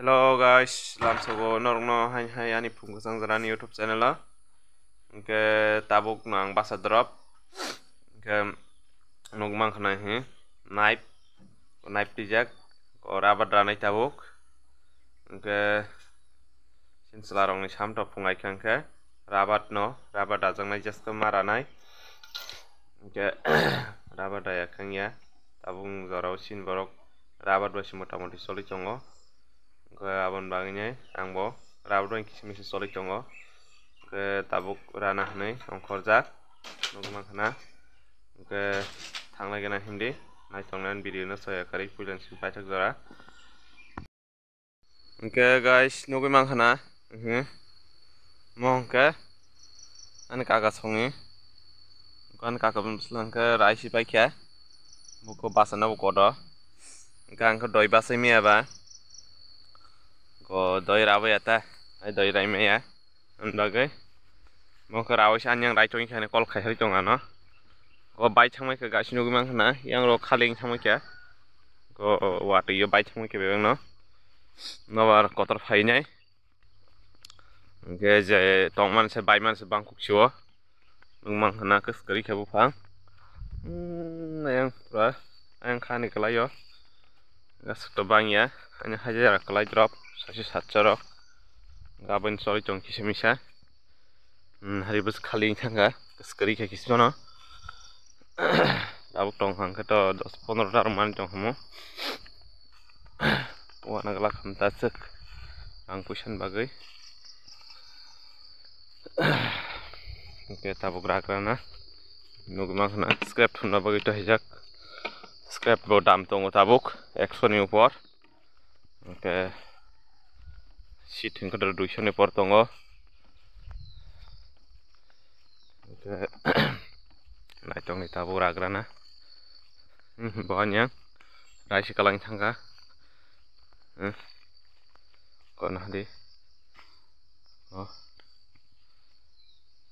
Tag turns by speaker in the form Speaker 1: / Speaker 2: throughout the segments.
Speaker 1: Hello guys, lamsogo norno hai ani phungkusang jarani YouTube channel o. Ke tabuk nang basa drop. Ke nugmang khana hi knife tijak or abar ranai tabuk. Ke sinsalarong ni samto phungai khangke rabat ajangnai jasko maranai. Ke rabat daya khangya tabung jorau sin borok rabat basi motamoti soli chongo. Ke abon banginai angbo rabat kisi soli chongo. Ke tabuk rana hanai ongkhorjak nugmang khana. Ke thanglai gana hindi naitongnan video no soya kari puilan sin paitak jora. Ke guys nugmang khana mongke ani kaga songi kan kaga bumslang ke raisi paikya buko basana buko do gang ko doi basai miya ba ko doi rabai ata ai doi rai meya undagai mongke rawai anyang rai chongi khane kol khai hari tonga no ko bai thangmai ke gasi nugmang khana yang ro khaling thangmai kya ko wati yo bai thangmai ke beng no nobar kotor phainai ke je tongman se baiman se bangkuk chiwo nungmang khana keskari khabu phang ayang pura ayang khani kalayo gasukto bangya anya hajara kalai drop sasi satcharo gabon sori chong kisemisa haribus khaling thanga keskari kha kismono abuk tong hang khato 10-15 tar man tong hamu wana gala khamta sek ang pusan bagai ke tabuk rakrana nugmang khana scrap thunna bagai to hijak scrap bo dam tongo tabuk 100 ni upor ke sheet hingko 200 ni upor tongo ke naitong ni tabuk rakrana banyang raisi kalang thangka kono hadi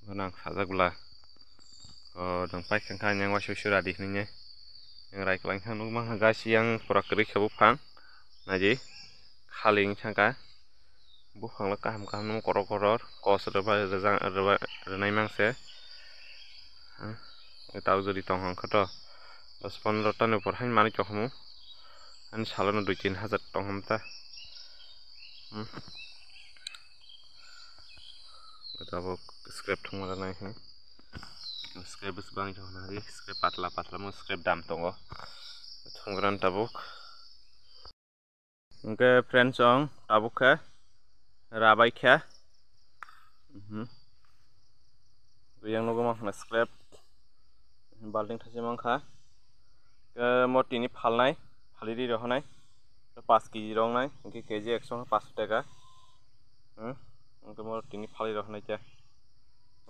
Speaker 1: banang sajak dong pai khangka yang wasu suradi hninya yang rai kalang thang nugmang gasi yang pura kri khabu phang naji khaling thangka buphang la kaham kaham koror kos reba renai mangse tahu jadi tonghang khato 10-15 tan upor hain mani chokhamu an salono 2-3 hajar tonghamta tabuk scrap thungmara nai he scrap bang chokna ri scrap patla mo scrap dam tongo thungran tabuk ke friends ong tabuk kha rabai kha yang logo mang scrap balting thase mangkha ke motini phalnai phaliri rohnai 5 kg rongnai ke kg 100 টাকা ke motini phali rohnai cha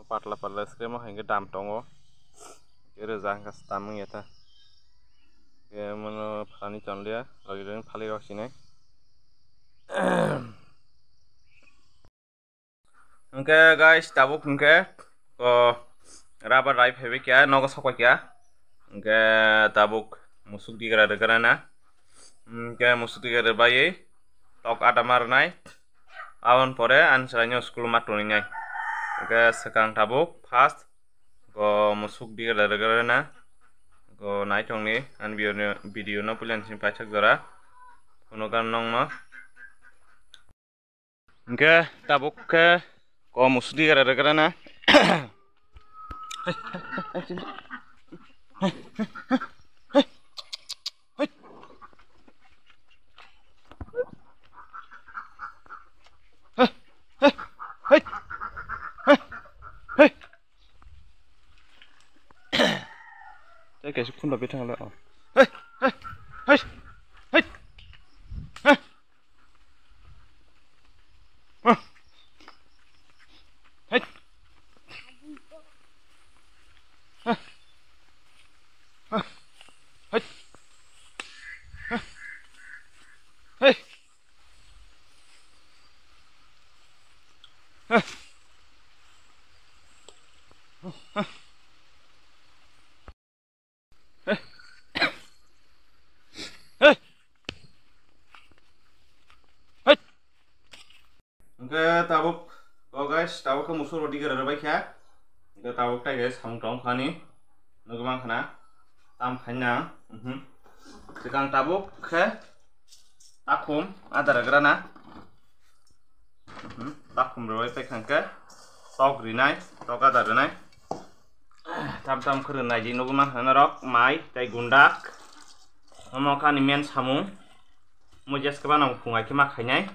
Speaker 1: patla scrap ma hingke dam tongo ke roja hangka stamung yata ke mono phalani chonlia logi phali roksinai Oke guys tabuk hingke ko rubber rai phebe kya nogo sokwa kya ke tabuk musuk digara na ke musuk digara bayi tok ada marnai awon pore ansaranyo school matuni nai ke sekang tabuk first ko musuk digara na ko naitong ni an video no pulen sin pachak jora punogan nong no ke tabuk ke ko musuk digara na kayak sekunda betang lah Oke, tabuk. Oh guys, tabuk ke musuh roti gara baik ya. Oke, tabuk tay guys, samung tong khani. Nugumang khana. Tam khanya. Sekarang tabuk ke takum adar gerana. Takum roi pekan ke. Tok rinai, tok adar rinai. Tam kerinai ji nugumang khana rok mai tay gundak. Ngomong men samung. Mujas ke mana pungai ke makanya.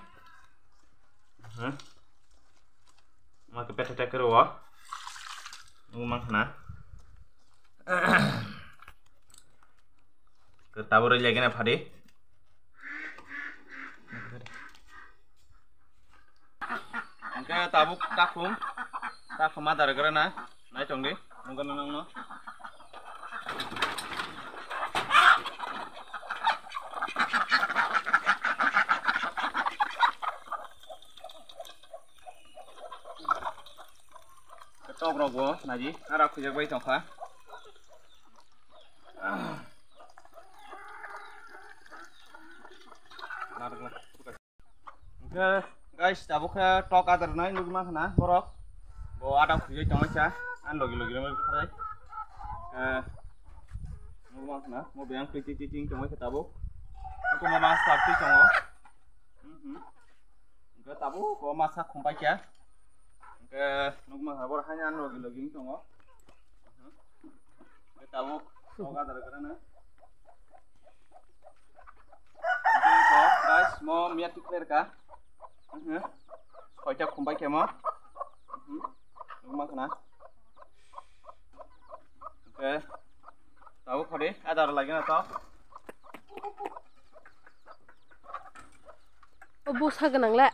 Speaker 1: Mak peta kerwa. Ngomong khana. Ke tabur lagi na phade. Oke, tabuk takum adar gerana. Nai chongdi. Mungkin nang no. Tok rogo naji ara khujak bai tongkha. Oke guys, tabukha tok adar nai nugma khana borok. Bo ada khujak tongcha an logi mo khare. Nugma khana mo beang ting tongcha tabuk. Ko ma mas tapti tongo. Oke tabuk ko masa khumpai kya. Oke, nugma habor hanya logi tongo. Oke tabuk tok adar gerana. Oke guys, mau miat clear ka? Kocak kumpai kemo. Nugma khana. Oke. Tahu khade adar lagi na to.
Speaker 2: Obo saganang la.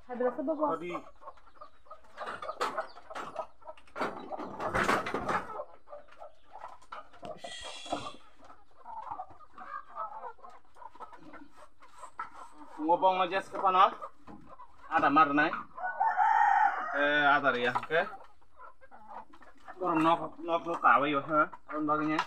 Speaker 2: Habis apa bawa?
Speaker 1: Tadi ngobong aja sekarang ada marnai. Ada ya, oke. Orang nok tahu ya, orang bagainya.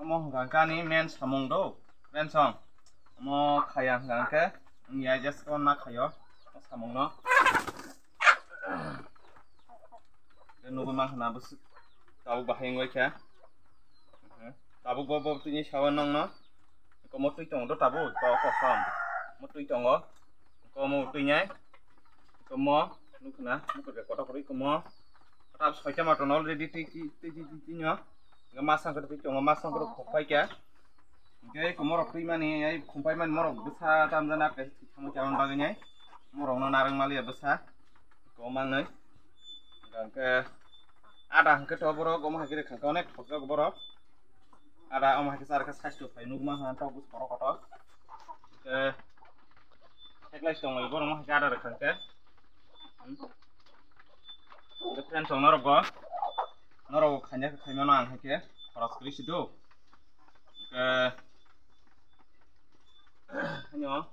Speaker 1: Ngomong kan ini men samung do, men song. Mau kaya kan ke? Ya just kon nak kayo, samung no. Dan nunggu mang kena bus, tahu bahaya gue ya. Tabu bobo tu ni sawan nong no. Ko mo tui tong do tabu to ko som. Mo tui tong go. Ko mo tui nyai. Ko mo nu kena mo ko ko ko mo. Tab soita ma to no ready ti nyo. Ngamasang ko ti tong ngamasang ko khopai kya. Oke ko mo ro tui mani ai khumpai man mo ro besa tam jana ke thamo chawan bagai nyai. Mo ro no narang mali besa. Ko mang nai. Dan ke ada ke to boro ko ma hagire khang onek thokka boro. Ada om hakisar ke sastu pai nugma han tok bus poro koto ke heklai stong lagi borong mah ada rekan ke friend song norogo khanya ke khaimano ang hake khoros kri sido ke hanyo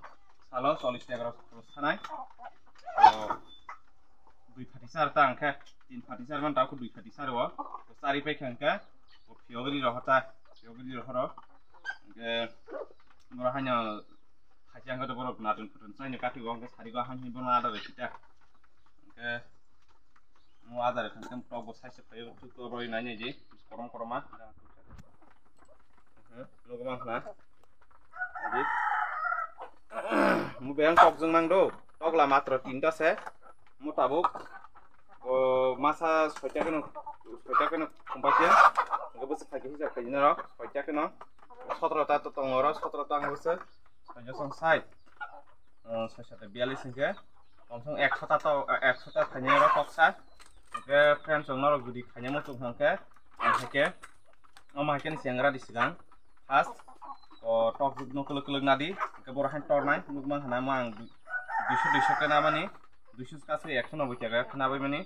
Speaker 1: salo 40 টাকা খরচ থানায় দুই ফাটিসার তা angke তিন ফাটিসার মান তাকু দুই ফাটিসার ও চারি পাই খানকে ও ফিওগরি রহতা Yogi rohoro, ke murah hanya kacang itu borok natun putun saya nyekati uang ke hari gua hanya ibu ada kita, ke mau ada kan probo saya supaya waktu itu roy nanya je, korong-korong mah, lo kemana lah, jadi, mau bayang tok jeng mang do, tok lah matro tinta saya, mau tabuk, masa soalnya kan kompasian. Gabus kaki hijab kaji naro, kocak no, sotro tato tongoro, sotro tang gabus, hanya song side, sosial bialis enggak, langsung eksotat hanya naro toksa, oke friend song naro gudi hanya mau tuh hangke, hangke, ngomongin siang di siang, pas, tok no keluk nadi, keborahan tornai, nugmang hanamang, dusu ke nama nih, dusu kasih ekson abu jaga, kenapa ini,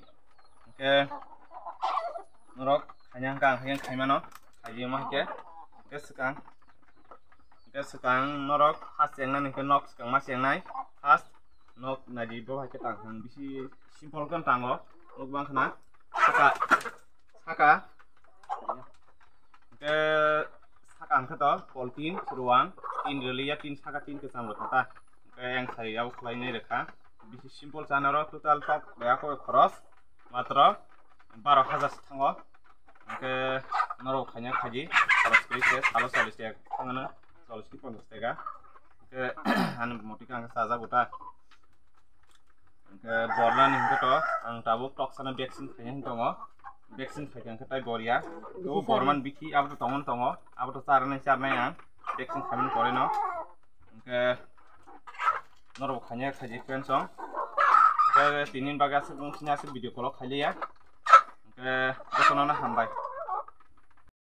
Speaker 1: oke, norok hanya kaimano haji mah ke sekang norok has yang nai ke nok sekang mas yang nai has nok nadi bo hai ke tang hang bisi simple kan tango nok bang khana saka ke saka ang khato poltin ruang tin reli ya tin saka tin ke sam rakata ke yang sai au khlai nei rekha bisi simple chanaro total tok baya ko khoros matro 12,000 thango ke noro khanya khaji khoros krise salo 40 টাকা thangana 40 ki 50 টাকা ke an moti kang saja buta ke borlan hingto ang tabuk toksana vaccine khayang tongo vaccine khayang khatai boria to borman bithi abto tongo abto charnai ang vaccine khamin kore no ke noro khanya khaji pensong ke tinin bagas bung sinya video call khaliya ke kono na hambai